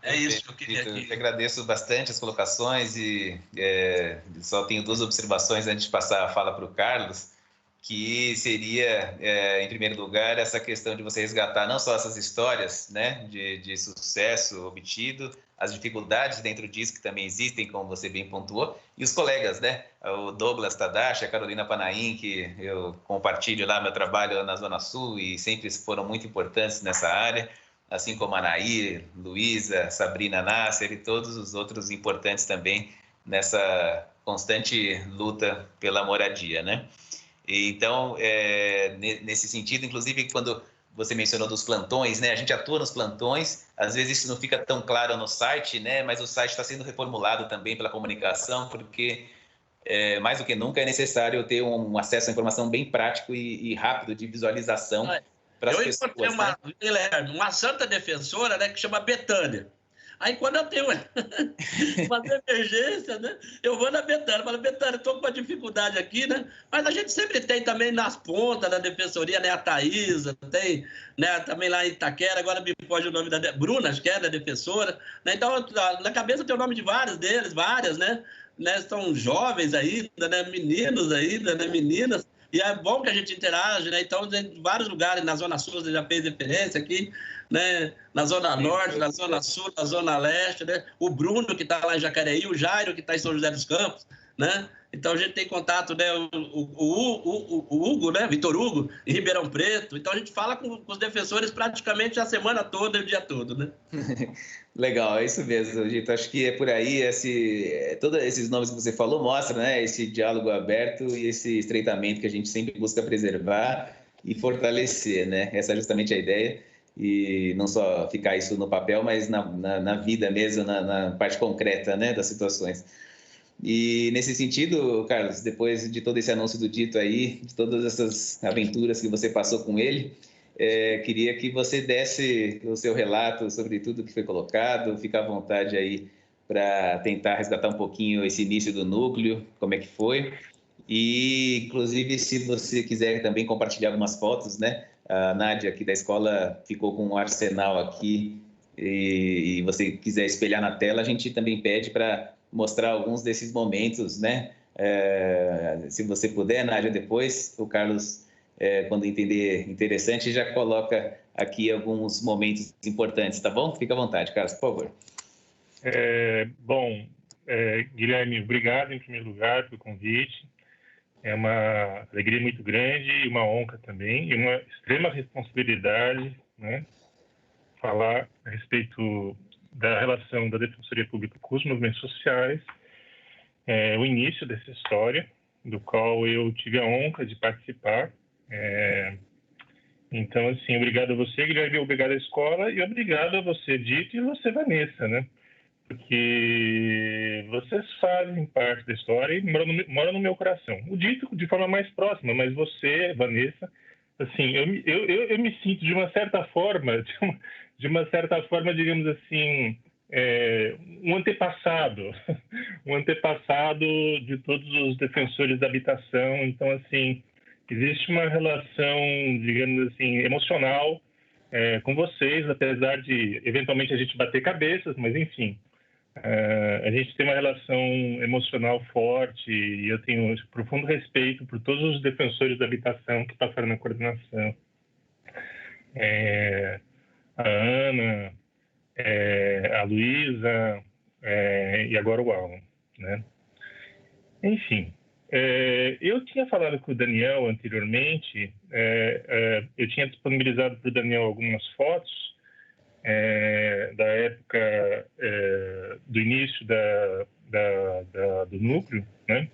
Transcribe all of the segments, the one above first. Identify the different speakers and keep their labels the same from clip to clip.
Speaker 1: É isso que eu queria
Speaker 2: Vitor,
Speaker 1: aqui.
Speaker 2: eu agradeço bastante as colocações e só tenho duas observações antes de passar a fala para o Carlos, que seria, em primeiro lugar, essa questão de você resgatar não só essas histórias, né, de sucesso obtido, as dificuldades dentro disso que também existem, como você bem pontuou, e os colegas, né, o Douglas Tadashi, a Carolina Panaim, que eu compartilho lá meu trabalho na Zona Sul e sempre foram muito importantes nessa área, assim como a Anaí, Luísa, Sabrina Nasser e todos os outros importantes também nessa constante luta pela moradia, né? Então, nesse sentido, inclusive, quando você mencionou dos plantões, né? A gente atua nos plantões, às vezes isso não fica tão claro no site, né? Mas o site está sendo reformulado também pela comunicação, porque mais do que nunca é necessário ter um acesso à informação bem prático e rápido de visualização para as
Speaker 1: Eu encontrei
Speaker 2: pessoas, né?
Speaker 1: uma santa defensora, né, que chama Betânia. Aí, quando eu tenho uma emergência, né, eu vou na Betânia. Falo, Betânia, estou com uma dificuldade aqui, né? Mas a gente sempre tem também nas pontas da defensoria, né? A Thaísa, tem, né, também lá em Itaquera, agora me foge o nome da Bruna, acho que é da defensora. Né? Então, na cabeça tem o nome de vários deles, várias, né? São jovens ainda, né? Meninos ainda, né? Meninas. E é bom que a gente interage, né? Então, em vários lugares, na Zona Sul, você já fez referência aqui, né? Na Zona Norte, na Zona Sul, na Zona Leste, né? O Bruno, que está lá em Jacareí, o Jairo, que está em São José dos Campos, né? Então, a gente tem contato, né? O Hugo, né? Vitor Hugo, em Ribeirão Preto. Então, a gente fala com os defensores praticamente a semana toda e o dia todo, né?
Speaker 2: Legal, é isso mesmo, Gito. Acho que é por aí, todos esses nomes que você falou mostram, né, esse diálogo aberto e esse estreitamento que a gente sempre busca preservar e fortalecer, né? Essa é justamente a ideia. E não só ficar isso no papel, mas na vida mesmo, na parte concreta, né, das situações. E nesse sentido, Carlos, depois de todo esse anúncio do Dito aí, de todas essas aventuras que você passou com ele, queria que você desse o seu relato sobre tudo que foi colocado, fica à vontade aí para tentar resgatar um pouquinho esse início do núcleo, como é que foi. E, inclusive, se você quiser também compartilhar algumas fotos, né? A Nádia aqui da escola ficou com um arsenal aqui e você quiser espelhar na tela, a gente também pede para mostrar alguns desses momentos, né? Se você puder, Nádia, depois, o Carlos, quando entender interessante, já coloca aqui alguns momentos importantes, tá bom? Fica à vontade, Carlos, por favor.
Speaker 3: Bom, Guilherme, obrigado em primeiro lugar pelo convite. É uma alegria muito grande e uma honra também, e uma extrema responsabilidade, né, falar a respeito da relação da Defensoria Pública com os movimentos sociais, o início dessa história, do qual eu tive a honra de participar. Então, assim, obrigado a você, Guilherme, obrigado à escola e obrigado a você, Dito, e você, Vanessa, né? Porque vocês fazem parte da história e moram no meu coração. O Dito de forma mais próxima, mas você, Vanessa, assim, eu me sinto de uma certa forma, digamos assim, um antepassado de todos os defensores da habitação. Então, assim, existe uma relação, digamos assim, emocional com vocês, apesar de eventualmente a gente bater cabeças, mas enfim. A gente tem uma relação emocional forte e eu tenho profundo respeito por todos os defensores da habitação que passaram na coordenação. A Ana, a Luísa e agora o Alan, né? Enfim, eu tinha falado com o Daniel anteriormente, eu tinha disponibilizado para o Daniel algumas fotos da época do início do núcleo, né?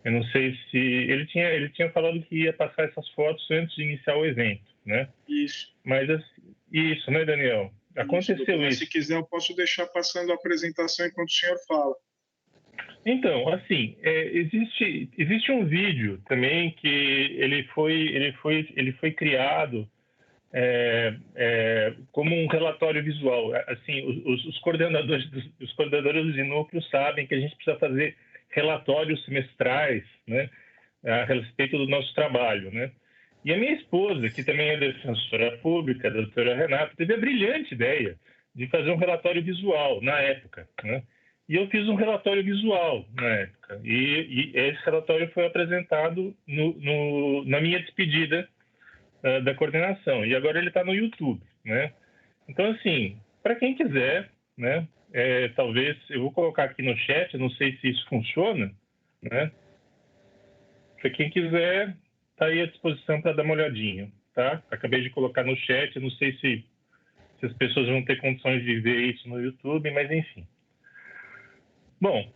Speaker 3: Eu não sei se ele tinha falado que ia passar essas fotos antes de iniciar o evento, né?
Speaker 4: Isso.
Speaker 3: Mas isso, né, Daniel? Aconteceu isso.
Speaker 4: Se quiser, eu posso deixar passando a apresentação enquanto o senhor fala.
Speaker 3: Então, assim, existe um vídeo também que ele foi criado como um relatório visual. Assim, os coordenadores de núcleo sabem que a gente precisa fazer relatórios semestrais, né, a respeito do nosso trabalho, né? E a minha esposa, que também é defensora pública, a doutora Renata, teve a brilhante ideia de fazer um relatório visual na época, né? E eu fiz um relatório visual na época. E esse relatório foi apresentado na minha despedida da coordenação. E agora ele está no YouTube, né? Então, assim, para quem quiser, né? Talvez, eu vou colocar aqui no chat, não sei se isso funciona, né? Para quem quiser, está aí à disposição para dar uma olhadinha, tá? Acabei de colocar no chat, não sei se as pessoas vão ter condições de ver isso no YouTube, mas enfim. Bom,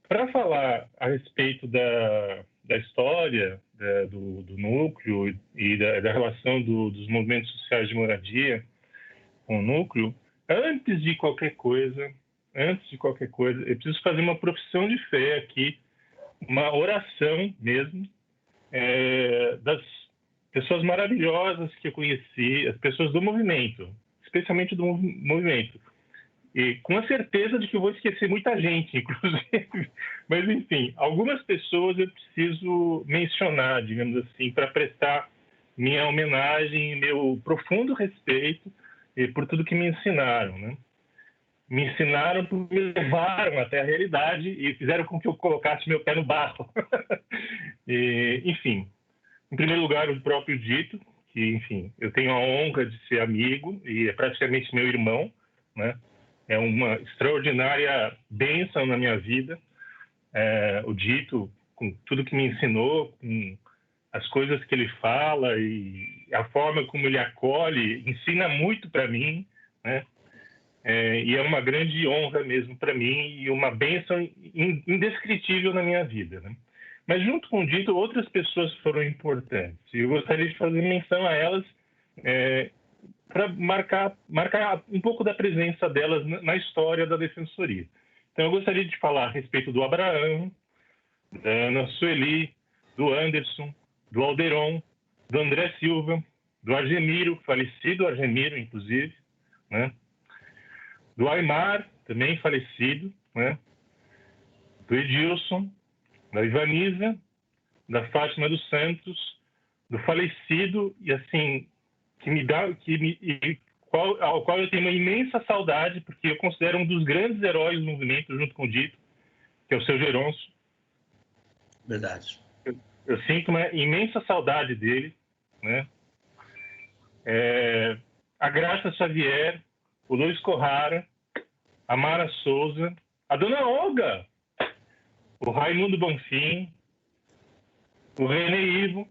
Speaker 3: para falar a respeito da história do núcleo e da relação dos movimentos sociais de moradia com o núcleo, antes de qualquer coisa, eu preciso fazer uma profissão de fé aqui, uma oração mesmo, das pessoas maravilhosas que eu conheci, as pessoas do movimento, especialmente do movimento. E com a certeza de que eu vou esquecer muita gente, inclusive. Mas, enfim, algumas pessoas eu preciso mencionar, digamos assim, para prestar minha homenagem, meu profundo respeito por tudo que me ensinaram, né? Me ensinaram, me levaram até a realidade e fizeram com que eu colocasse meu pé no barro. Enfim, em primeiro lugar, o próprio Dito, que, enfim, eu tenho a honra de ser amigo e é praticamente meu irmão, né? É uma extraordinária bênção na minha vida. O Dito, com tudo que me ensinou, com as coisas que ele fala e a forma como ele acolhe, ensina muito para mim, né? E é uma grande honra mesmo para mim e uma bênção indescritível na minha vida, né? Mas junto com o Dito, outras pessoas foram importantes. E eu gostaria de fazer menção a elas para marcar um pouco da presença delas na história da Defensoria. Então, eu gostaria de falar a respeito do Abraão, da Ana Sueli, do Anderson, do Alderon, do André Silva, do Argemiro, falecido Argemiro, inclusive, né? Do Aymar, também falecido, né? Do Edilson, da Ivanisa, da Fátima dos Santos, do falecido e assim ao qual eu tenho uma imensa saudade, porque eu considero um dos grandes heróis do movimento, junto com o Dito, que é o seu Geronço.
Speaker 1: Verdade.
Speaker 3: Eu sinto uma imensa saudade dele, né? A Graça Xavier, o Luiz Corrara, a Mara Souza, a Dona Olga, o Raimundo Bonfim, o René Ivo,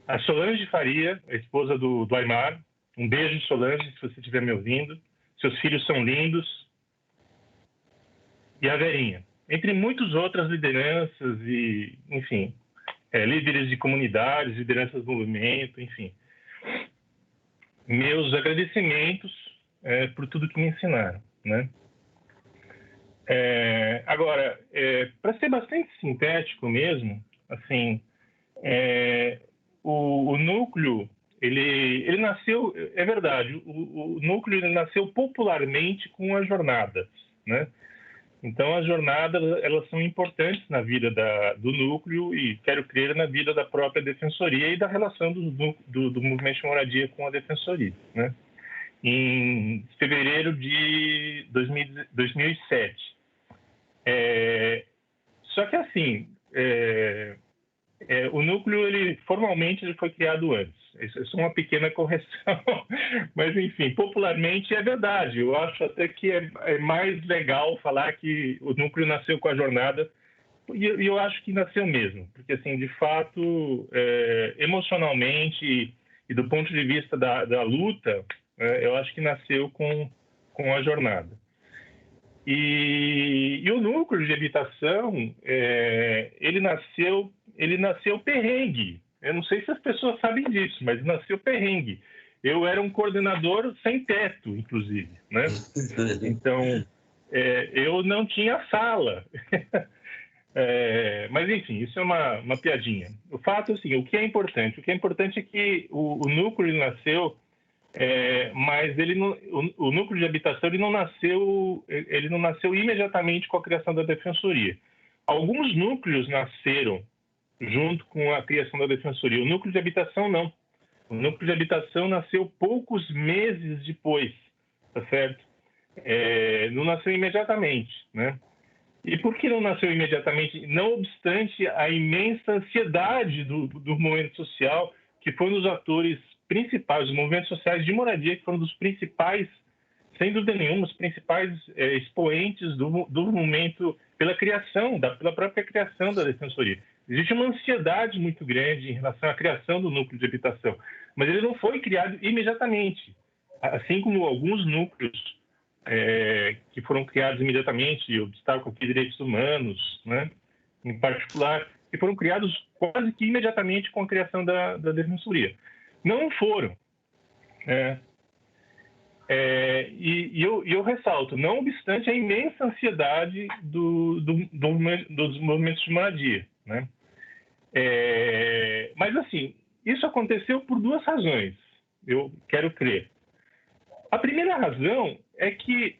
Speaker 3: a Solange Faria, a esposa do Aymar. Um beijo, Solange, se você estiver me ouvindo. Seus filhos são lindos. E a Verinha. Entre muitas outras lideranças e, enfim, líderes de comunidades, lideranças do movimento, enfim. Meus agradecimentos por tudo que me ensinaram, né? Agora, para ser bastante sintético mesmo, assim, o núcleo, ele nasceu, é verdade, o núcleo ele nasceu popularmente com as jornadas, né? Então, as jornadas, elas são importantes na vida do núcleo e, quero crer, na vida da própria Defensoria e da relação do Movimento de Moradia com a Defensoria, né? Em fevereiro de 2007. Só que, assim, o núcleo, formalmente, ele foi criado antes. Isso é uma pequena correção. Mas, enfim, popularmente é verdade. Eu acho até que é mais legal falar que o núcleo nasceu com a jornada. E eu acho que nasceu mesmo. Porque, assim, de fato, emocionalmente e do ponto de vista da luta, eu acho que nasceu com a jornada. E o núcleo de habitação, ele nasceu perrengue. Eu não sei se as pessoas sabem disso, mas nasceu perrengue. Eu era um coordenador sem teto, inclusive, né? Então, eu não tinha sala. Mas, enfim, isso é uma piadinha. O fato é assim, o que é importante? O que é importante é que o núcleo nasceu, mas o núcleo de habitação ele não nasceu imediatamente com a criação da Defensoria. Alguns núcleos nasceram junto com a criação da Defensoria. O núcleo de habitação, não. O núcleo de habitação nasceu poucos meses depois, tá certo? Não nasceu imediatamente, né? E por que não nasceu imediatamente? Não obstante a imensa ansiedade do movimento social, que foi um dos atores principais, os movimentos sociais de moradia, que foram dos principais, sem dúvida nenhuma, os principais expoentes do movimento pela própria criação da Defensoria. Existe uma ansiedade muito grande em relação à criação do núcleo de habitação, mas ele não foi criado imediatamente, assim como alguns núcleos que foram criados imediatamente, obstáculo aqui direitos humanos, né, em particular, que foram criados quase que imediatamente com a criação da Defensoria. Não foram. E eu ressalto, não obstante a imensa ansiedade dos movimentos de moradia, né? Mas, assim, isso aconteceu por duas razões, eu quero crer. A primeira razão é que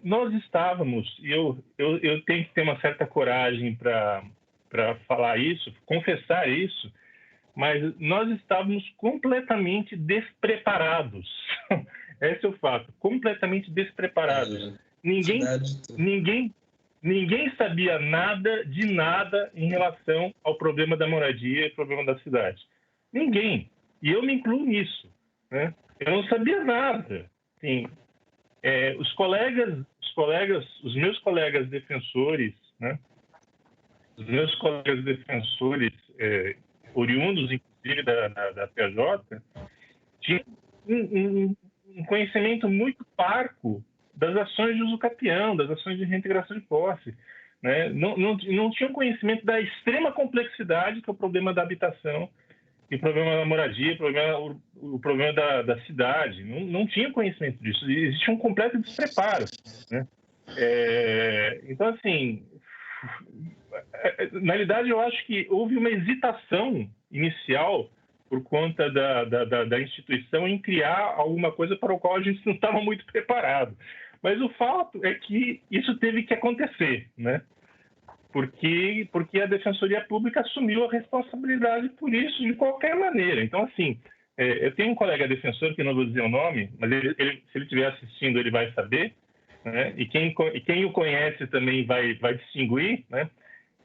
Speaker 3: nós estávamos, e eu tenho que ter uma certa coragem para falar isso, confessar isso, mas nós estávamos completamente despreparados. Esse é o fato, completamente despreparados. Ninguém sabia nada de nada em relação ao problema da moradia e problema da cidade. Ninguém. E eu me incluo nisso, né? Eu não sabia nada. Assim, os meus colegas defensores, né? Os meus colegas defensores, oriundos, inclusive, da PJ, tinham um conhecimento muito parco das ações de usucapião, das ações de reintegração de posse, né? Não tinham conhecimento da extrema complexidade que é o problema da habitação, e o problema da moradia, o problema da cidade. Não tinha conhecimento disso. Existe um completo despreparo, né? Então, assim, na realidade, eu acho que houve uma hesitação inicial por conta da instituição em criar alguma coisa para o qual a gente não estava muito preparado. Mas o fato é que isso teve que acontecer, né? Porque a Defensoria Pública assumiu a responsabilidade por isso de qualquer maneira. Então, assim, eu tenho um colega defensor, que não vou dizer o nome, mas se ele estiver assistindo, ele vai saber, né? E quem o conhece também vai distinguir, né?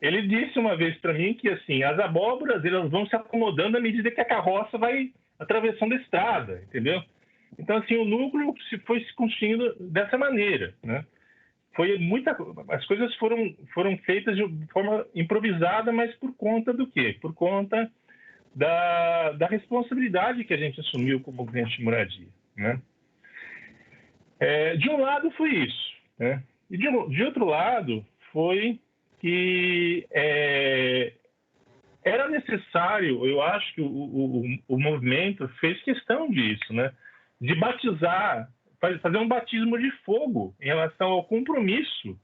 Speaker 3: Ele disse uma vez para mim que, assim, as abóboras elas vão se acomodando à medida que a carroça vai atravessando a estrada, entendeu? Então, assim, o núcleo foi se construindo dessa maneira, né? As coisas foram feitas de forma improvisada, mas por conta do quê? Por conta da responsabilidade que a gente assumiu como movimento de moradia, né? De um lado foi isso, né? E de outro lado foi que era necessário, eu acho que o movimento fez questão disso, né? De batizar, fazer um batismo de fogo em relação ao compromisso,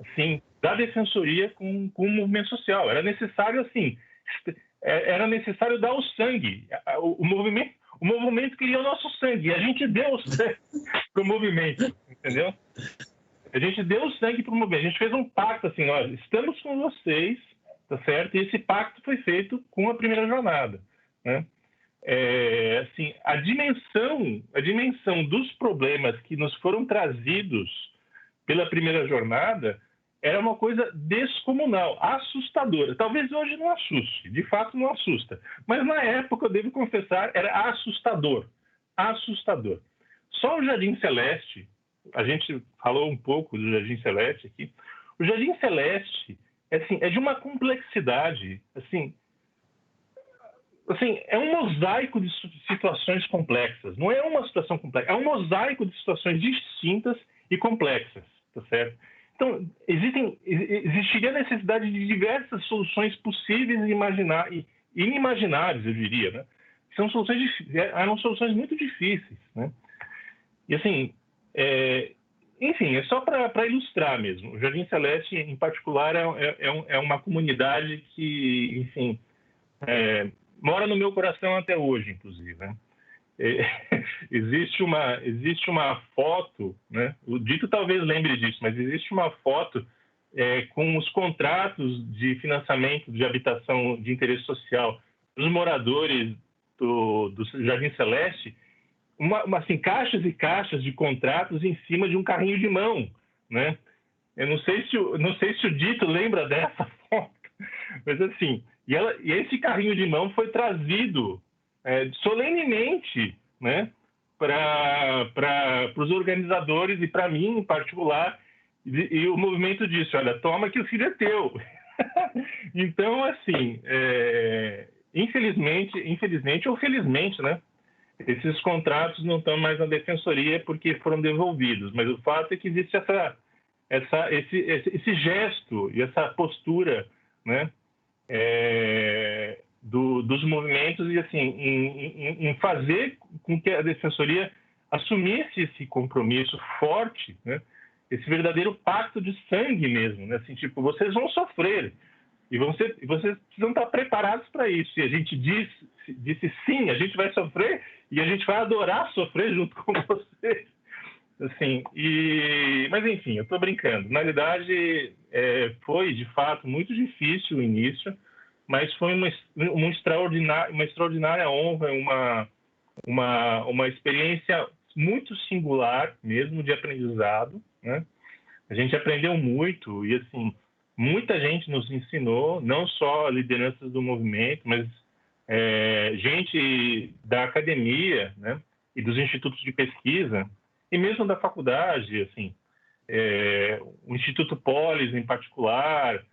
Speaker 3: assim, da Defensoria com o movimento social. Era necessário, assim, dar o sangue. O movimento queria o nosso sangue. E a gente deu o sangue para o movimento, entendeu? A gente deu o sangue para o movimento. A gente fez um pacto, assim, olha, estamos com vocês, tá certo? E esse pacto foi feito com a primeira jornada, né? Assim, a dimensão dos problemas que nos foram trazidos pela primeira jornada era uma coisa descomunal, assustadora. Talvez hoje não assuste, de fato não assusta, mas na época, eu devo confessar, era assustador. Só o Jardim Celeste, a gente falou um pouco do Jardim Celeste aqui, o Jardim Celeste assim, é de uma complexidade, assim, é um mosaico de situações complexas. Não é uma situação complexa, é um mosaico de situações distintas e complexas, tá certo? Então, existiria a necessidade de diversas soluções possíveis e inimagináveis, eu diria, né? Eram soluções muito difíceis, né? E, assim, enfim, é só para ilustrar mesmo. O Jardim Celeste, em particular, é uma comunidade que, enfim, mora no meu coração até hoje, inclusive, né? Existe uma foto, né? O Dito talvez lembre disso, mas existe uma foto com os contratos de financiamento de habitação de interesse social dos moradores do Jardim Celeste, assim, caixas e caixas de contratos em cima de um carrinho de mão, né? Eu não sei se o Dito lembra dessa foto, mas assim, e esse carrinho de mão foi trazido solenemente, né, para os organizadores e para mim em particular, e o movimento disse: olha, toma que o filho é teu. Então, assim, infelizmente ou felizmente, né, esses contratos não estão mais na defensoria porque foram devolvidos, mas o fato é que existe esse gesto e essa postura, né, dos movimentos e assim em fazer com que a defensoria assumisse esse compromisso forte, né, esse verdadeiro pacto de sangue mesmo, né, assim, tipo, vocês vão sofrer e vocês precisam estar preparados para isso. E a gente disse sim, a gente vai sofrer e a gente vai adorar sofrer junto com vocês. Assim, mas enfim, eu estou brincando. Na realidade, foi de fato muito difícil o início, mas foi uma extraordinária honra, uma experiência muito singular mesmo de aprendizado, né? A gente aprendeu muito e assim muita gente nos ensinou, não só lideranças do movimento, mas gente da academia, né, e dos institutos de pesquisa, e mesmo da faculdade, assim, o Instituto Polis em particular,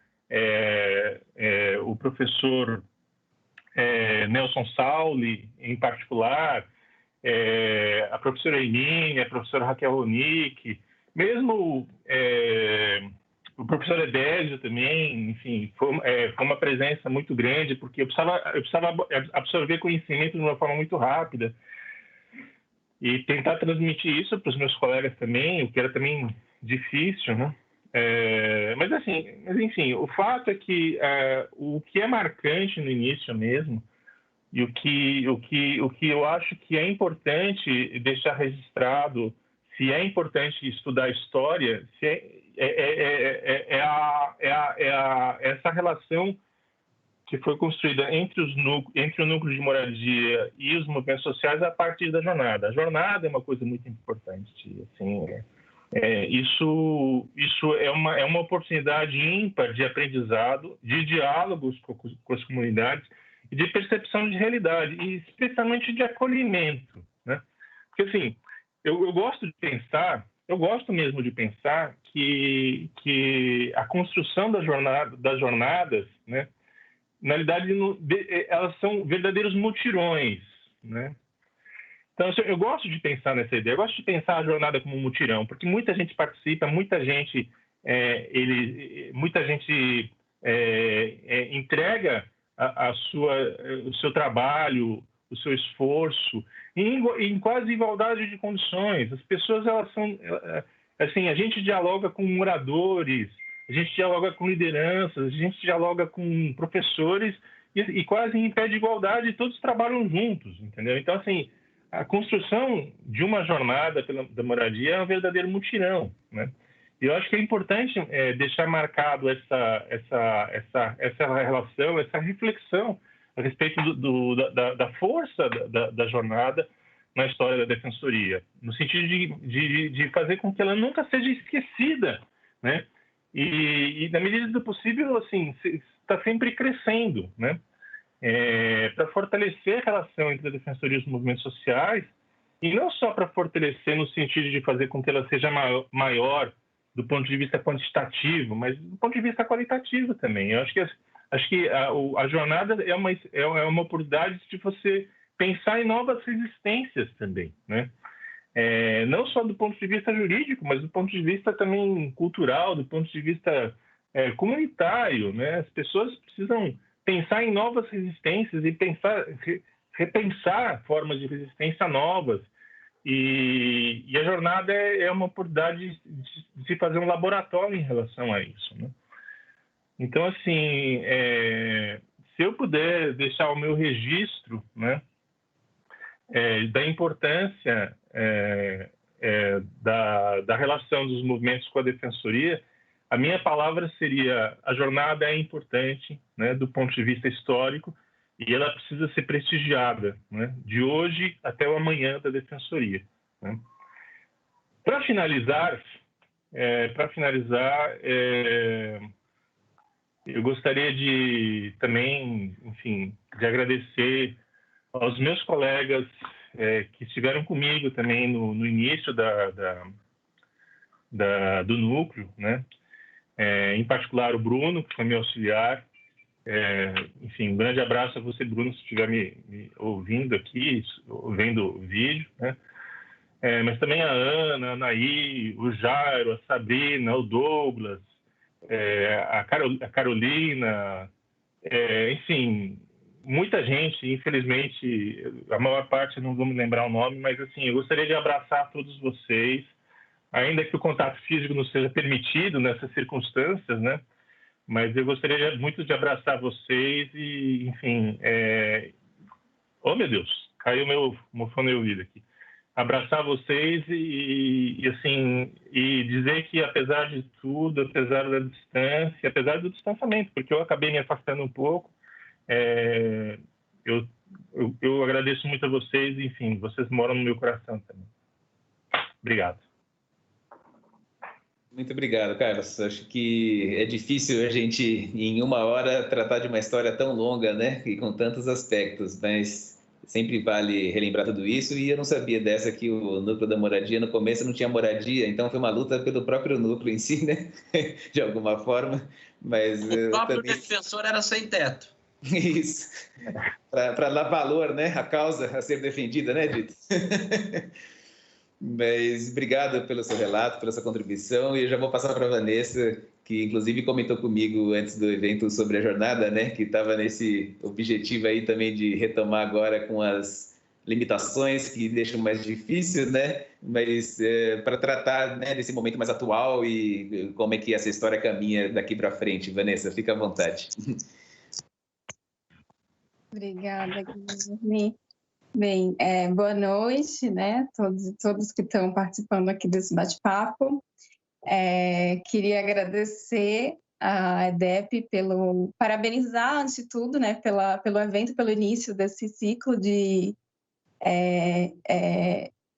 Speaker 3: o professor Nelson Sauli em particular, a professora Eileen, a professora Raquel Ronick, mesmo o professor Edésio também, enfim, foi uma presença muito grande, porque eu precisava absorver conhecimento de uma forma muito rápida e tentar transmitir isso para os meus colegas também, o que era também difícil, né? Mas enfim, o fato é que o que é marcante no início mesmo, e o que eu acho que é importante deixar registrado, se é importante estudar história, essa relação que foi construída entre o núcleo de moradia e os movimentos sociais a partir da jornada. A jornada é uma coisa muito importante. Assim, isso é uma oportunidade ímpar de aprendizado, de diálogos com as comunidades e de percepção de realidade, e especialmente de acolhimento, né? Porque, assim, eu gosto mesmo de pensar que a construção das jornadas, né, na realidade, elas são verdadeiros mutirões, né? Então, eu gosto de pensar nessa ideia, eu gosto de pensar a jornada como um mutirão, porque muita gente participa, muita gente entrega o seu trabalho, o seu esforço, em quase igualdade de condições. As pessoas, elas são, assim, a gente dialoga com moradores, a gente dialoga com lideranças, a gente dialoga com professores e quase em pé de igualdade, todos trabalham juntos, entendeu? Então, assim, a construção de uma jornada da moradia é um verdadeiro mutirão, né? E eu acho que é importante deixar marcado essa relação, essa reflexão a respeito da força da jornada na história da defensoria, no sentido de fazer com que ela nunca seja esquecida, né? E na medida do possível, assim, está sempre crescendo, né? Para fortalecer a relação entre a defensoria e os movimentos sociais, e não só para fortalecer no sentido de fazer com que ela seja maior do ponto de vista quantitativo, mas do ponto de vista qualitativo também. Eu acho que a jornada é uma oportunidade de você pensar em novas resistências também, né? Não só do ponto de vista jurídico, mas do ponto de vista também cultural, do ponto de vista comunitário, né? As pessoas precisam pensar em novas resistências e repensar formas de resistência novas. E a jornada é uma oportunidade de se fazer um laboratório em relação a isso, né? Então, assim, se eu puder deixar o meu registro, né, da importância da relação dos movimentos com a defensoria, a minha palavra seria: a jornada é importante, né, do ponto de vista histórico, e ela precisa ser prestigiada, né, de hoje até o amanhã da Defensoria, né? Para finalizar, eu gostaria de também, enfim, de agradecer aos meus colegas que estiveram comigo também no início do núcleo, né? Em particular o Bruno, que foi meu auxiliar. Enfim, um grande abraço a você, Bruno, se estiver me ouvindo aqui, vendo o vídeo, né? Mas também a Ana, a Anaí, o Jairo, a Sabrina, o Douglas, a Carolina, enfim, muita gente. Infelizmente, a maior parte não vou me lembrar o nome, mas assim, eu gostaria de abraçar todos vocês, ainda que o contato físico não seja permitido nessas circunstâncias, né? Mas eu gostaria muito de abraçar vocês e, enfim, oh meu Deus, caiu meu fone de ouvido aqui. Abraçar vocês e dizer que, apesar de tudo, apesar da distância, apesar do distanciamento, porque eu acabei me afastando um pouco, eu agradeço muito a vocês. Enfim, vocês moram no meu coração também. Obrigado.
Speaker 2: Muito obrigado, Carlos. Acho que é difícil a gente, em uma hora, tratar de uma história tão longa, né? E com tantos aspectos, mas sempre vale relembrar tudo isso. E eu não sabia dessa, que o núcleo da moradia, no começo não tinha moradia, então foi uma luta pelo próprio núcleo em si, né? De alguma forma. Mas
Speaker 1: o próprio
Speaker 2: também...
Speaker 1: defensor era sem teto.
Speaker 2: Isso. Para dar valor, né? A causa a ser defendida, né, Dito? Mas obrigado pelo seu relato, pela sua contribuição, e eu já vou passar para a Vanessa, que inclusive comentou comigo antes do evento sobre a jornada, né, que estava nesse objetivo aí também de retomar agora com as limitações que deixam mais difícil, né, mas para tratar, né, desse momento mais atual e como é que essa história caminha daqui para frente. Vanessa, fica à vontade.
Speaker 5: Obrigada, Guilherme. Bem, boa noite, né, todos que estão participando aqui desse bate-papo. Queria agradecer a EDEP parabenizar, antes de tudo, né, pelo evento, pelo início desse ciclo de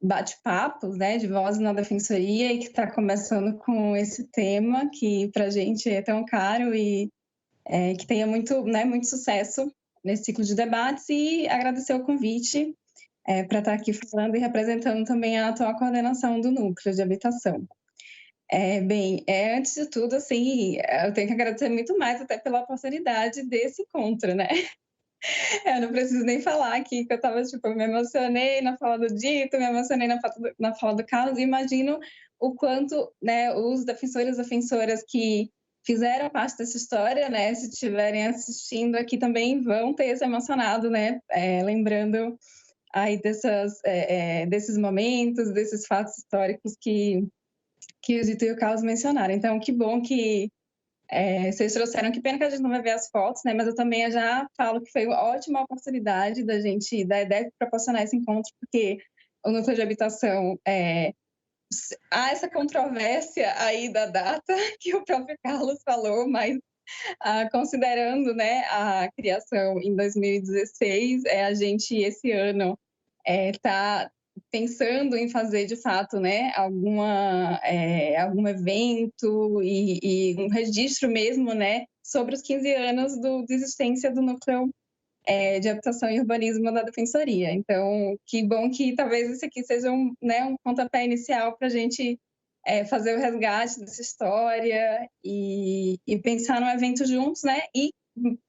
Speaker 5: bate-papos, né, de Vozes na Defensoria, e que está começando com esse tema que para a gente é tão caro e que tenha muito sucesso nesse ciclo de debates, e agradecer o convite para estar aqui falando e representando também a atual coordenação do Núcleo de Habitação. Antes de tudo, assim, eu tenho que agradecer muito mais até pela oportunidade desse encontro, né? Eu não preciso nem falar aqui que eu estava, me emocionei na fala do Dito, me emocionei na fala do Carlos, e imagino o quanto, né, os defensores e defensoras que fizeram parte dessa história, né, se estiverem assistindo aqui também vão ter se emocionado, né, lembrando aí desses momentos, desses fatos históricos que o Zito e o Carlos mencionaram. Então, que bom que vocês trouxeram. Que pena que a gente não vai ver as fotos, né, mas eu também já falo que foi uma ótima oportunidade da EDEP proporcionar esse encontro, porque o Núcleo de Habitação... há essa controvérsia aí da data, que o próprio Carlos falou, mas considerando, né, a criação em 2016, a gente esse ano está pensando em fazer de fato, né, algum evento e um registro mesmo, né, sobre os 15 anos de existência do Núcleo de Habitação e Urbanismo da Defensoria. Então, que bom que talvez esse aqui seja um pontapé inicial para a gente fazer o resgate dessa história e pensar no evento juntos, né? E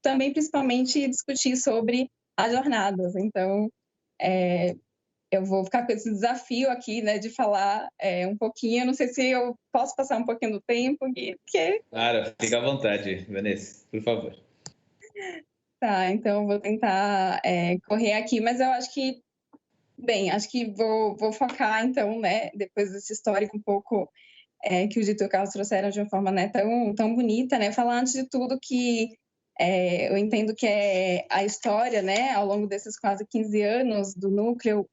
Speaker 5: também, principalmente, discutir sobre as jornadas. Então, eu vou ficar com esse desafio aqui, né, de falar um pouquinho. Eu não sei se eu posso passar um pouquinho do tempo, Gui, porque...
Speaker 2: Claro, fica à vontade, Vanessa, por favor.
Speaker 5: Tá, então eu vou tentar correr aqui, mas eu acho que, acho que vou focar, então, né, depois desse histórico um pouco que o Dito e o Carlos trouxeram de uma forma, né, tão bonita, né, falar antes de tudo que eu entendo que a história, né, ao longo desses quase 15 anos do Núcleo,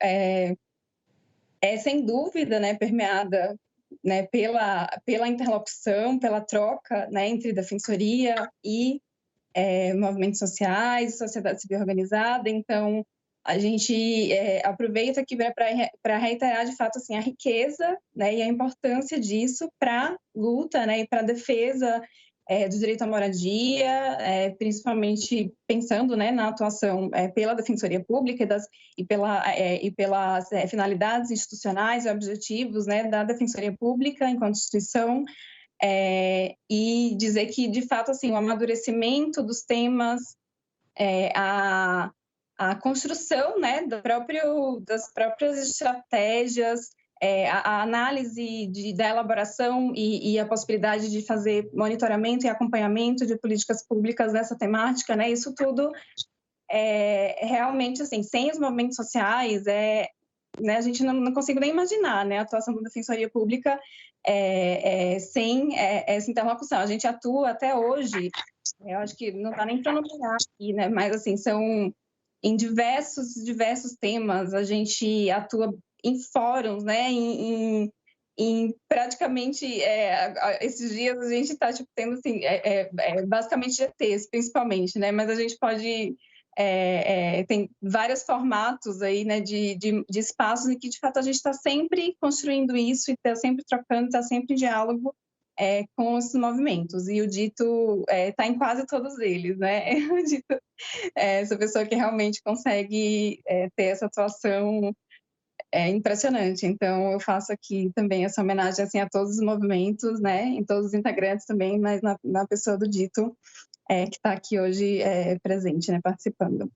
Speaker 5: sem dúvida, né, permeada né, pela interlocução, pela troca, né, entre defensoria e movimentos sociais, sociedade civil organizada. Então, a gente aproveita aqui para reiterar, de fato, assim, a riqueza, né, e a importância disso para a luta, né, e para a defesa do direito à moradia, principalmente pensando, né, na atuação pela Defensoria Pública e pelas finalidades institucionais e objetivos, né, da Defensoria Pública enquanto instituição, e dizer que, de fato, assim, o amadurecimento dos temas, a construção, né, das próprias estratégias, a análise da elaboração e a possibilidade de fazer monitoramento e acompanhamento de políticas públicas nessa temática, né, isso tudo realmente, assim, sem os movimentos sociais, né, a gente não consigo nem imaginar, né, a atuação da Defensoria Pública sem essa interlocução. A gente atua até hoje, eu acho que não dá nem para numerar aqui, né, mas, assim, são em diversos temas. A gente atua em fóruns, né, em praticamente, esses dias a gente está tipo, tendo, assim, basicamente GTs, principalmente, né, mas a gente pode, tem vários formatos aí, né, de espaços em que, de fato, a gente está sempre construindo isso e está sempre trocando, está sempre em diálogo com os movimentos, e o Dito está em quase todos eles, né, o Dito essa pessoa que realmente consegue ter essa atuação impressionante. Então, eu faço aqui também essa homenagem, assim, a todos os movimentos, né, em todos os integrantes também, mas na pessoa do Dito, que está aqui hoje presente, né, participando.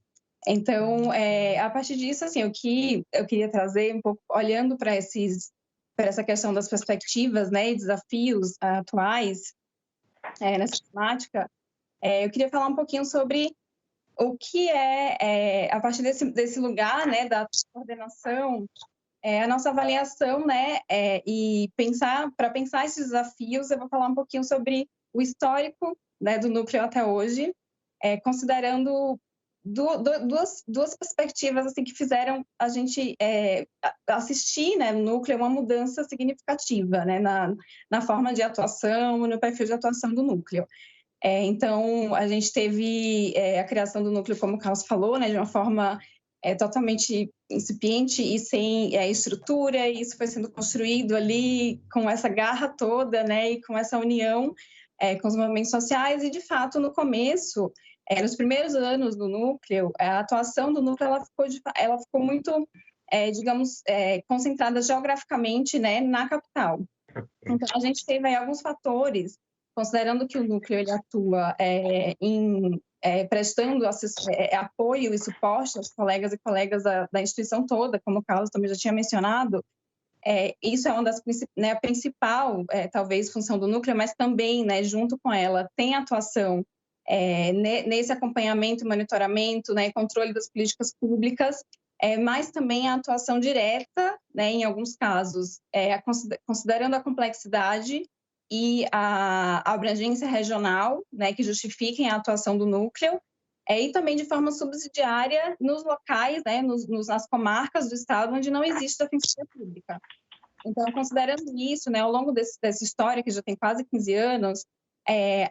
Speaker 5: Então, a partir disso, assim, o que eu queria trazer um pouco, olhando para essa questão das perspectivas, né, e desafios atuais nessa temática, eu queria falar um pouquinho sobre o que a partir desse lugar, né, da coordenação, a nossa avaliação, né, e para pensar esses desafios, eu vou falar um pouquinho sobre o histórico, né, do núcleo até hoje, considerando duas perspectivas, assim, que fizeram a gente assistir, né, no núcleo uma mudança significativa, né, na forma de atuação, no perfil de atuação do núcleo. Então, a gente teve a criação do núcleo, como o Carlos falou, né, de uma forma totalmente incipiente e sem estrutura, e isso foi sendo construído ali com essa garra toda, né, e com essa união com os movimentos sociais, e, de fato, no começo, nos primeiros anos do núcleo, a atuação do núcleo ela ficou muito, digamos, concentrada geograficamente, né, na capital. Então, a gente teve aí alguns fatores, considerando que o núcleo ele atua prestando apoio e suporte aos colegas e colegas da instituição toda, como o Carlos também já tinha mencionado, isso é uma das né, a principal, talvez, função do núcleo, mas também, né, junto com ela, tem atuação nesse acompanhamento e monitoramento, né, controle das políticas públicas, mas também a atuação direta, né, em alguns casos, considerando a complexidade e a abrangência regional, né, que justifiquem a atuação do núcleo, e também de forma subsidiária nos locais, né, nas comarcas do estado onde não existe defensoria pública. Então, considerando isso, né, ao longo dessa história, que já tem quase 15 anos,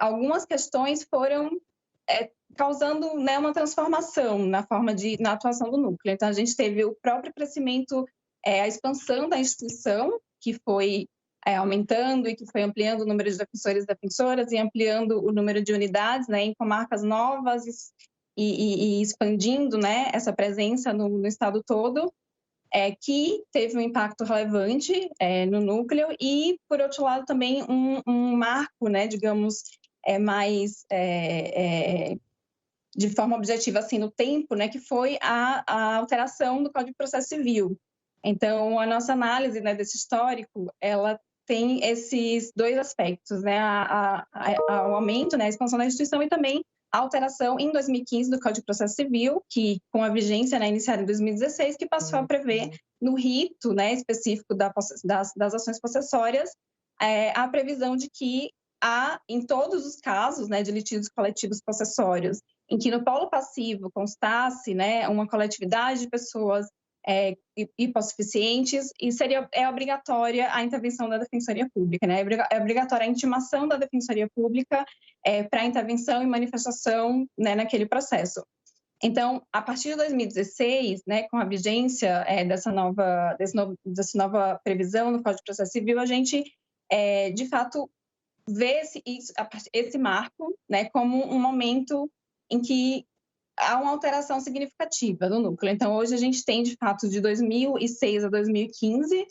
Speaker 5: algumas questões foram causando, né, uma transformação na atuação do núcleo. Então, a gente teve o próprio crescimento, a expansão da instituição, que foi aumentando e que foi ampliando o número de defensores e defensoras e ampliando o número de unidades, né, em comarcas novas e expandindo, né, essa presença no estado todo, que teve um impacto relevante no núcleo e, por outro lado, também um marco, né, digamos, mais de forma objetiva, assim, no tempo, né, que foi a alteração do Código de Processo Civil. Então, a nossa análise, né, desse histórico, ela tem esses dois aspectos, né, o aumento, né, a expansão da instituição e também a alteração em 2015 do Código de Processo Civil, que com a vigência, né, iniciada em 2016, que passou a prever no rito, né, específico das ações possessórias, a previsão de que em todos os casos, né, de litígios coletivos possessórios, em que no polo passivo constasse, né, uma coletividade de pessoas hipossuficientes, e é obrigatória a intervenção da Defensoria Pública, né? É obrigatória a intimação da Defensoria Pública para intervenção e manifestação, né, naquele processo. Então, a partir de 2016, né, com a vigência dessa nova previsão no Código de Processo Civil, a gente, de fato, vê esse marco, né, como um momento em que há uma alteração significativa no núcleo. Então, hoje a gente tem, de fato, de 2006 a 2015,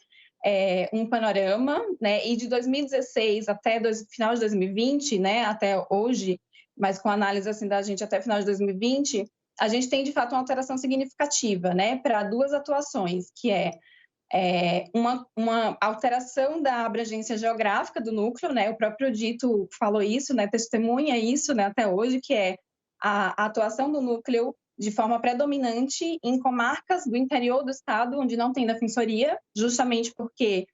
Speaker 5: um panorama, né, e de 2016 até final de 2020, né, até hoje, mas com análise assim, da gente até final de 2020, a gente tem, de fato, uma alteração significativa, né, para duas atuações, que uma alteração da abrangência geográfica do núcleo, né, o próprio Dito falou isso, né, testemunha isso, né, até hoje, que é a atuação do núcleo de forma predominante em comarcas do interior do estado, onde não tem defensoria, justamente porque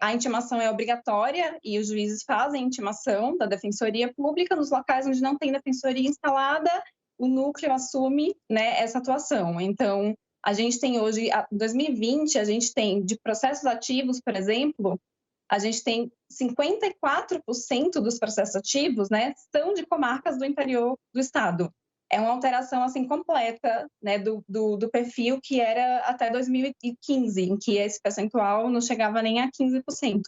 Speaker 5: a intimação é obrigatória e os juízes fazem intimação da defensoria pública nos locais onde não tem defensoria instalada, o núcleo assume, né, essa atuação. Então, a gente tem hoje, em 2020, a gente tem de processos ativos, por exemplo, a gente tem 54% dos processos ativos, né, são de comarcas do interior do estado. É uma alteração assim completa, né, do perfil que era até 2015, em que esse percentual não chegava nem a 15%.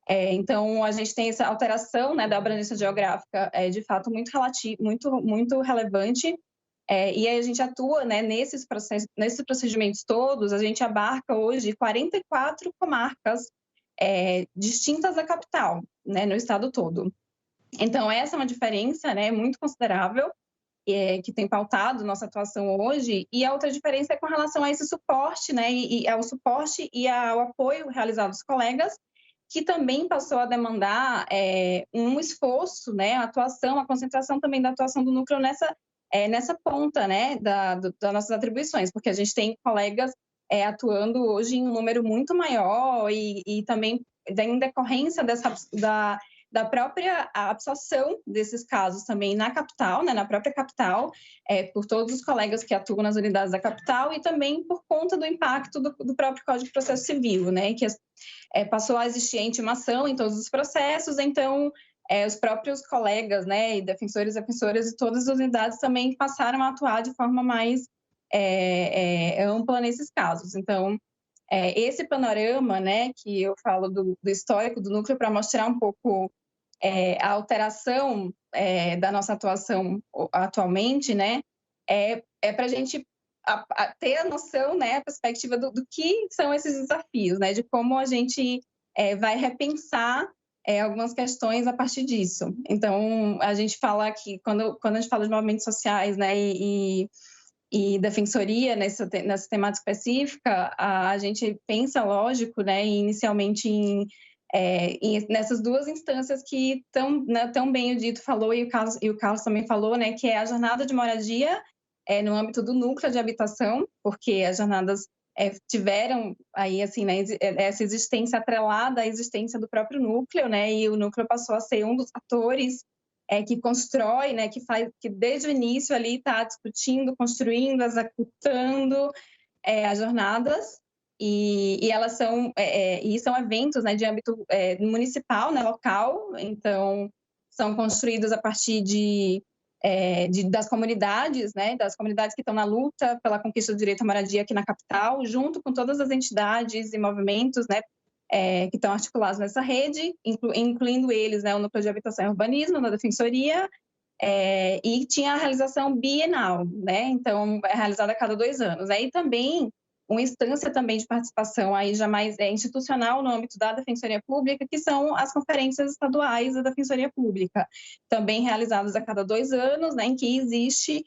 Speaker 5: Então, a gente tem essa alteração, né, da abrangência geográfica, de fato, muito relevante, e aí a gente atua, né, nesses procedimentos todos, a gente abarca hoje 44 comarcas distintas da capital, né, no estado todo. Então, essa é uma diferença, né, muito considerável, que tem pautado nossa atuação hoje, e a outra diferença é com relação a esse suporte, né, e ao suporte e ao apoio realizado aos colegas, que também passou a demandar um esforço, né, a concentração também da atuação do núcleo nessa ponta, né, das nossas atribuições, porque a gente tem colegas atuando hoje em um número muito maior e também em decorrência da própria absorção desses casos também na capital, né, na própria capital, por todos os colegas que atuam nas unidades da capital e também por conta do impacto do próprio Código de Processo Civil, né, que passou a existir a intimação em todos os processos, então os próprios colegas, né, e defensores e defensoras de todas as unidades também passaram a atuar de forma mais ampla nesses casos. Então, esse panorama, né, que eu falo do histórico do núcleo para mostrar um pouco a alteração da nossa atuação atualmente, né, para a gente ter a noção, né, a perspectiva do que são esses desafios, né, de como a gente vai repensar algumas questões a partir disso. Então, a gente fala que, quando a gente fala de movimentos sociais, né, e defensoria nessa temática específica, a gente pensa, lógico, né, inicialmente nessas duas instâncias que tão bem o Dito falou e o Carlos também falou, né, que é a jornada de moradia no âmbito do núcleo de habitação, porque as jornadas tiveram aí assim, né, essa existência atrelada à existência do próprio núcleo, né, e o núcleo passou a ser um dos atores que constrói, né, que desde o início ali está discutindo, construindo, executando as jornadas, e elas são eventos, né, de âmbito municipal, né, local, então são construídos a partir das comunidades, né, das comunidades que estão na luta pela conquista do direito à moradia aqui na capital, junto com todas as entidades e movimentos, né, que estão articulados nessa rede, incluindo eles, né, o Núcleo de Habitação e Urbanismo, na Defensoria, e tinha a realização bienal, né, então é realizada a cada 2 anos. Aí também uma instância também de participação aí já mais institucional no âmbito da Defensoria Pública, que são as conferências estaduais da Defensoria Pública, também realizadas a cada 2 anos, né, em que existe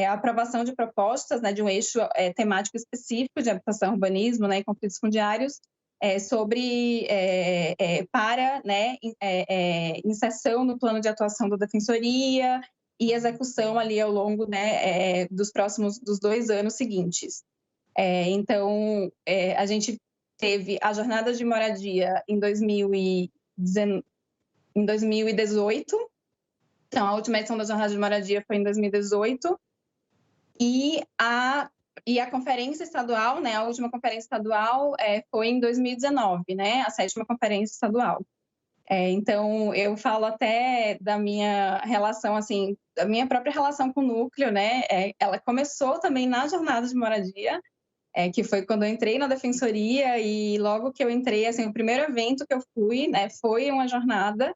Speaker 5: a aprovação de propostas, né, de um eixo temático específico de habitação, urbanismo, né, e conflitos fundiários, para, né, inserção no plano de atuação da Defensoria e execução ali ao longo, né, dos 2 anos seguintes. Então, a gente teve a jornada de moradia em 2018, então a última edição da jornada de moradia foi em 2018, e E a conferência estadual, né, a última conferência estadual foi em 2019, né, a 7ª conferência estadual. Então, eu falo até da minha relação, assim, da minha própria relação com o núcleo, né, ela começou também na jornada de moradia, que foi quando eu entrei na defensoria, e logo que eu entrei, assim, o primeiro evento que eu fui, né, foi uma jornada,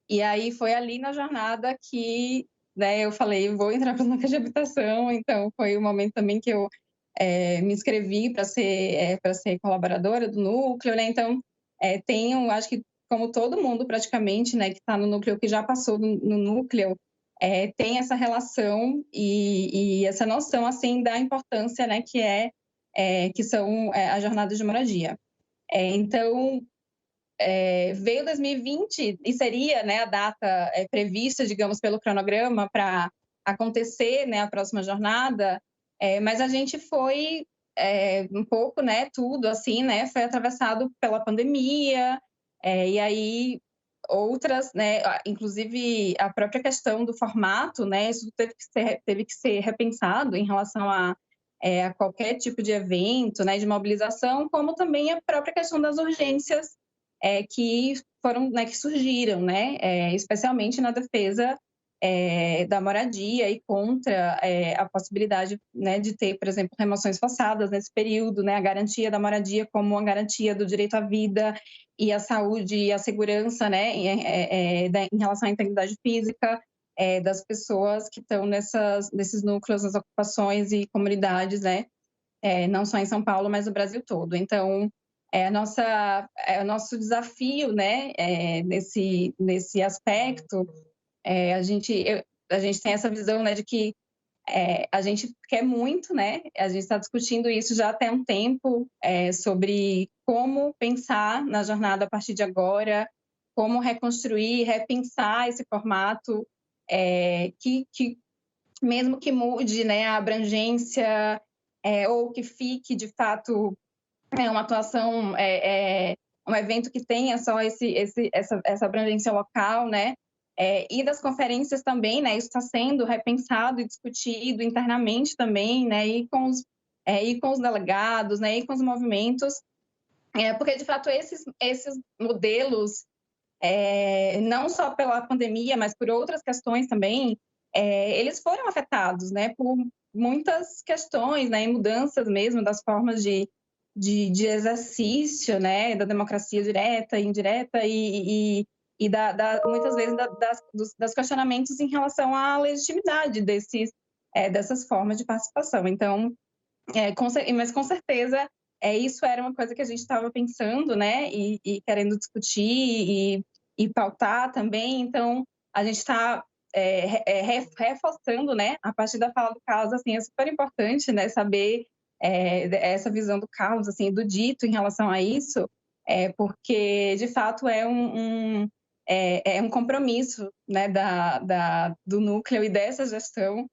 Speaker 5: e aí foi ali na jornada que, né, eu falei, vou entrar para o núcleo de habitação, então foi o momento também que eu me inscrevi para ser colaboradora do núcleo, né, então tenho, acho que como todo mundo praticamente, né, que está no núcleo, que já passou no núcleo, tem essa relação e essa noção, assim, da importância, né, que são as jornadas de moradia. Então, veio 2020 e seria, né, a data prevista, digamos, pelo cronograma para acontecer, né, a próxima jornada, mas a gente foi um pouco, né, tudo assim, né, foi atravessado pela pandemia, e aí outras, né, inclusive a própria questão do formato, né, isso teve que ser repensado em relação a qualquer tipo de evento, né, de mobilização, como também a própria questão das urgências que foram, né, que surgiram, né, especialmente na defesa da moradia e contra a possibilidade, né, de ter, por exemplo, remoções forçadas nesse período, né, a garantia da moradia como uma garantia do direito à vida e à saúde e à segurança, né, em relação à integridade física das pessoas que estão nesses núcleos, nas ocupações e comunidades, né, não só em São Paulo, mas no Brasil todo. Então, o nosso desafio, né, nesse aspecto, a gente tem essa visão, né, de que a gente quer muito, né, a gente está discutindo isso já há um tempo, sobre como pensar na jornada a partir de agora, como reconstruir, repensar esse formato, que mesmo que mude, né, a abrangência, ou que fique, de fato, uma atuação, um evento que tenha só essa abrangência local, né? E das conferências também, né? Isso está sendo repensado e discutido internamente também, né? E com os delegados, né? E com os movimentos, porque, de fato, esses modelos, não só pela pandemia, mas por outras questões também, eles foram afetados, né? Por muitas questões, né? E mudanças mesmo das formas de exercício, né, da democracia direta e indireta e muitas vezes dos questionamentos em relação à legitimidade dessas formas de participação. Então, mas com certeza isso era uma coisa que a gente estava pensando, né, e querendo discutir e pautar também. Então, a gente está reforçando, né, a partir da fala do Carlos, assim, é super importante, né, saber essa visão do Carlos, assim, do dito em relação a isso, porque, de fato, é um compromisso, né, do núcleo e dessa gestão,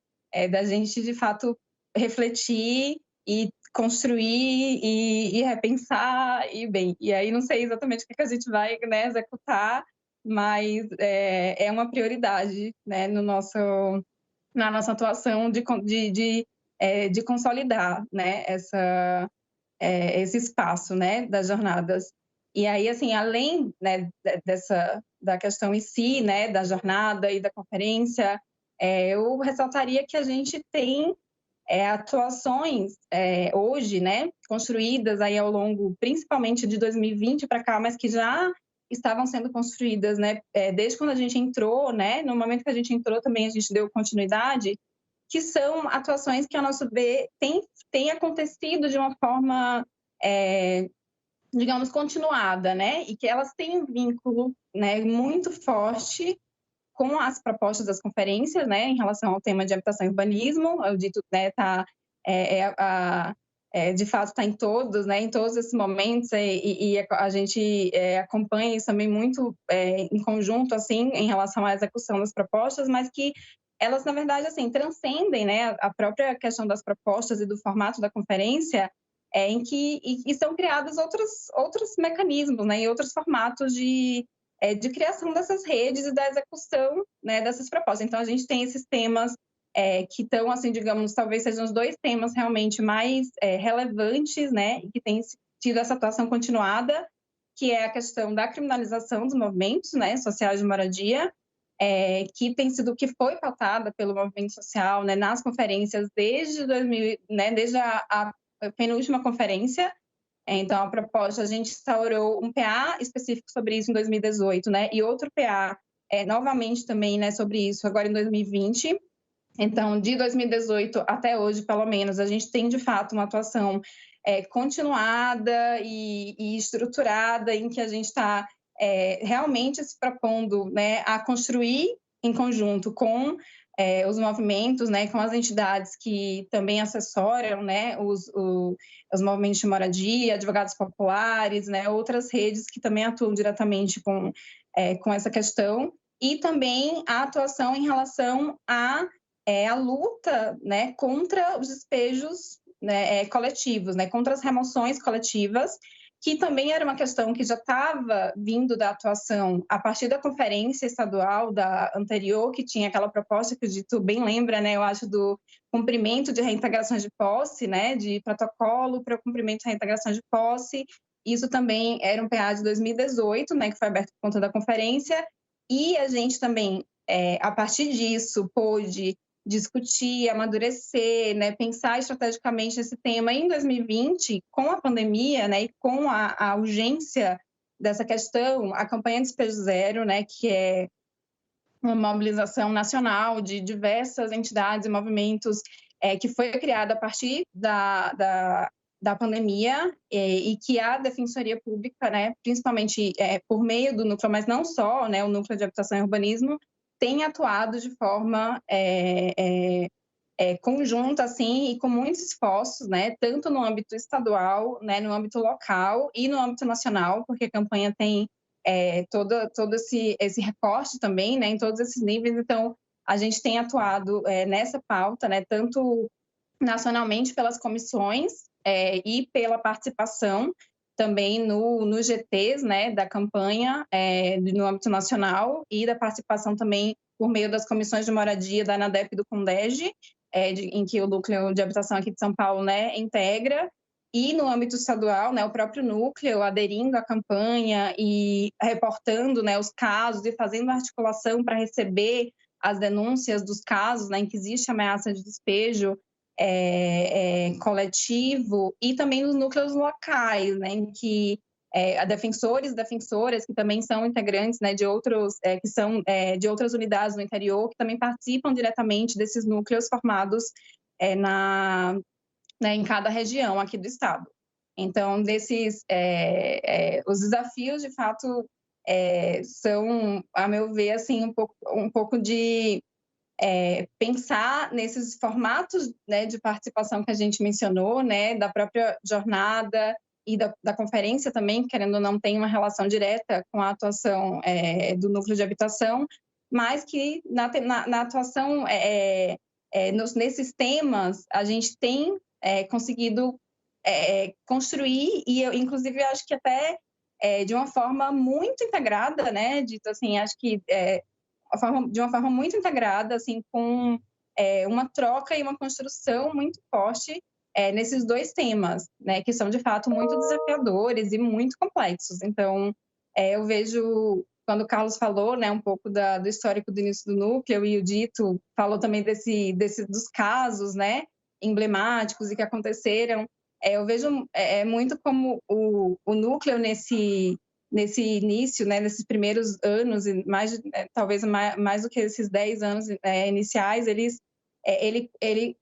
Speaker 5: da gente, de fato, refletir e construir e repensar, e aí não sei exatamente o que a gente vai, né, executar, mas é uma prioridade, né, na nossa atuação de consolidar, né, esse espaço, né, das jornadas. E aí, assim, além, né, da questão em si, né, da jornada e da conferência, eu ressaltaria que a gente tem atuações hoje, né, construídas aí ao longo, principalmente de 2020 para cá, mas que já estavam sendo construídas, né, desde quando a gente entrou, né, no momento que a gente entrou também a gente deu continuidade, que são atuações que, a nosso ver, tem acontecido de uma forma, digamos, continuada, né? E que elas têm um vínculo, né, muito forte com as propostas das conferências, né, em relação ao tema de habitação e urbanismo. Eu dito, né, de fato está em todos, né, em todos esses momentos, e a gente acompanha isso também muito em conjunto, assim, em relação à execução das propostas, mas que elas, na verdade, assim, transcendem, né, a própria questão das propostas e do formato da conferência, em que são criados outros mecanismos, né, e outros formatos de criação dessas redes e da execução, né, dessas propostas. Então, a gente tem esses temas que estão, assim, digamos, talvez sejam os 2 temas realmente mais relevantes, né, e que têm tido essa atuação continuada, que é a questão da criminalização dos movimentos, né, sociais de moradia, que foi pautada pelo movimento social, né, nas conferências desde 2000, né, desde a penúltima conferência. Então, a proposta, a gente instaurou um PA específico sobre isso em 2018, né, e outro PA novamente também, né, sobre isso agora em 2020. Então, de 2018 até hoje, pelo menos, a gente tem, de fato, uma atuação continuada e estruturada, em que a gente está realmente se propondo, né, a construir em conjunto com os movimentos, né, com as entidades que também assessoram, né, os movimentos de moradia, advogados populares, né, outras redes que também atuam diretamente com essa questão, e também a atuação em relação a luta, né, contra os despejos, né, coletivos, né, contra as remoções coletivas, que também era uma questão que já estava vindo da atuação a partir da conferência estadual da anterior, que tinha aquela proposta que o Dito bem lembra, né, eu acho, do cumprimento de reintegrações de posse, né, de protocolo para o cumprimento de reintegração de posse. Isso também era um PA de 2018, né, que foi aberto por conta da conferência, e a gente também, a partir disso, pôde discutir, amadurecer, né, pensar estrategicamente esse tema em 2020, com a pandemia, né, e com a urgência dessa questão, a campanha Despejo Zero, né, que é uma mobilização nacional de diversas entidades e movimentos que foi criada a partir da pandemia, e que a Defensoria Pública, né, principalmente por meio do núcleo, mas não só, né, o Núcleo de Habitação e Urbanismo, tem atuado de forma conjunta, assim, e com muitos esforços, né, tanto no âmbito estadual, né, no âmbito local e no âmbito nacional, porque a campanha tem todo esse recorte também, né, em todos esses níveis. Então, a gente tem atuado nessa pauta, né, tanto nacionalmente pelas comissões e pela participação também no GTs, né, da campanha no âmbito nacional, e da participação também por meio das comissões de moradia da ANADEP e do CONDEG, em que o Núcleo de Habitação aqui de São Paulo, né, integra, e no âmbito estadual, né, o próprio núcleo aderindo à campanha e reportando, né, os casos e fazendo articulação para receber as denúncias dos casos, né, em que existe ameaça de despejo coletivo, e também nos núcleos locais, né, em que defensores e defensoras que também são integrantes, né, de outros que são de outras unidades no interior, que também participam diretamente desses núcleos formados em cada região aqui do estado. Então, os desafios, de fato, são, a meu ver, assim, um pouco de pensar nesses formatos, né, de participação que a gente mencionou, né, da própria jornada e da conferência também, querendo ou não, tem uma relação direta com a atuação do núcleo de habitação, mas que na atuação nesses temas a gente tem conseguido construir, e eu, inclusive, acho que até de uma forma muito integrada, né, dito assim, acho que de uma forma muito integrada, assim, com uma troca e uma construção muito forte nesses 2 temas, né, que são, de fato, muito desafiadores e muito complexos. Então, eu vejo, quando o Carlos falou, né, um pouco do histórico do início do núcleo, e o Dito falou também dos casos, né, emblemáticos e que aconteceram, eu vejo muito como o núcleo nesse início, né, nesses primeiros anos, e talvez mais do que esses 10 anos iniciais, ele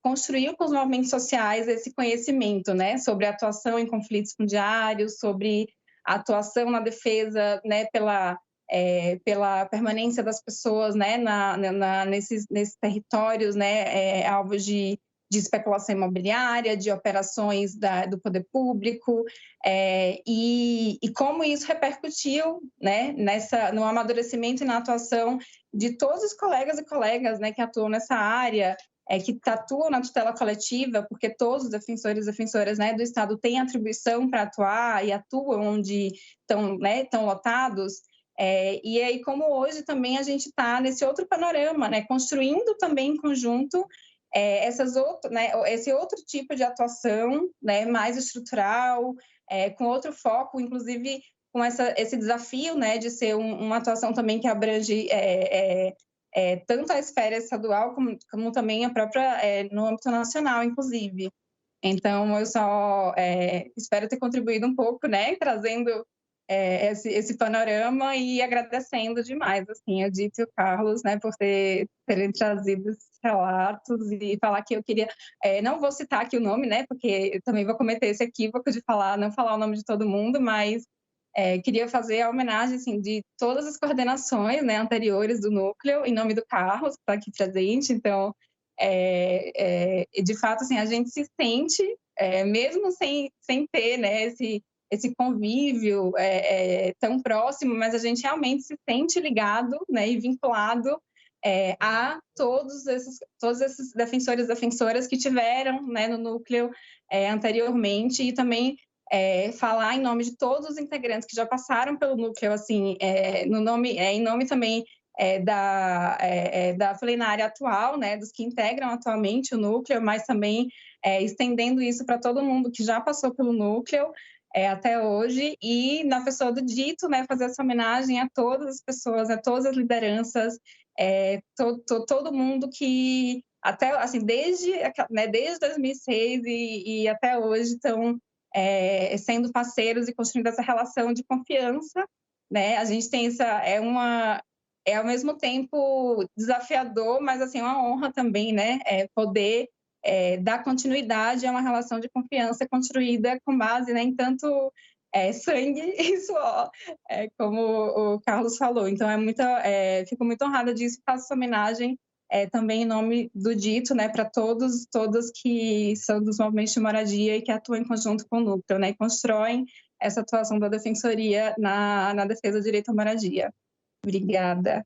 Speaker 5: construiu com os movimentos sociais esse conhecimento, né, sobre a atuação em conflitos fundiários, sobre a atuação na defesa, né, pela permanência das pessoas, né, nesses territórios, né, alvos de especulação imobiliária, de operações do poder público, e como isso repercutiu, né, no amadurecimento e na atuação de todos os colegas e colegas, né, que atuam nessa área, que atuam na tutela coletiva, porque todos os defensores e defensoras, né, do Estado têm atribuição para atuar e atuam onde estão, né, lotados. E aí, como hoje também a gente está nesse outro panorama, né, construindo também em conjunto esse outro tipo de atuação, né, mais estrutural, com outro foco, inclusive com esse desafio, né, de ser uma atuação também que abrange tanto a esfera estadual como também a própria no âmbito nacional, inclusive. Então, eu só espero ter contribuído um pouco, né, trazendo esse panorama e agradecendo demais, assim, a Dito e o Carlos, né, por terem trazido esses relatos e falar que eu queria... não vou citar aqui o nome, né, porque eu também vou cometer esse equívoco de não falar o nome de todo mundo, mas queria fazer a homenagem, assim, de todas as coordenações, né, anteriores do núcleo, em nome do Carlos, que está aqui presente. Então, de fato, assim, a gente se sente, mesmo sem ter, né, esse convívio tão próximo, mas a gente realmente se sente ligado, né, e vinculado a todos esses defensores e defensoras que tiveram, né, no núcleo anteriormente, e também falar em nome de todos os integrantes que já passaram pelo núcleo, assim, em nome também da plenária atual, né, dos que integram atualmente o núcleo, mas também estendendo isso para todo mundo que já passou pelo núcleo até hoje, e na pessoa do Dito, né, fazer essa homenagem a todas as pessoas, a todas as lideranças, todo mundo que até, assim, desde 2006 e até hoje estão sendo parceiros e construindo essa relação de confiança, né? A gente tem ao mesmo tempo desafiador, mas assim, uma honra também, né? Poder dar continuidade a uma relação de confiança construída com base, né, em tanto sangue e suor, como o Carlos falou. Então, fico muito honrada disso, faço essa homenagem também em nome do Dito, né, para todos que são dos movimentos de moradia e que atuam em conjunto com o núcleo, né, e constroem essa atuação da Defensoria na defesa do direito à moradia. Obrigada.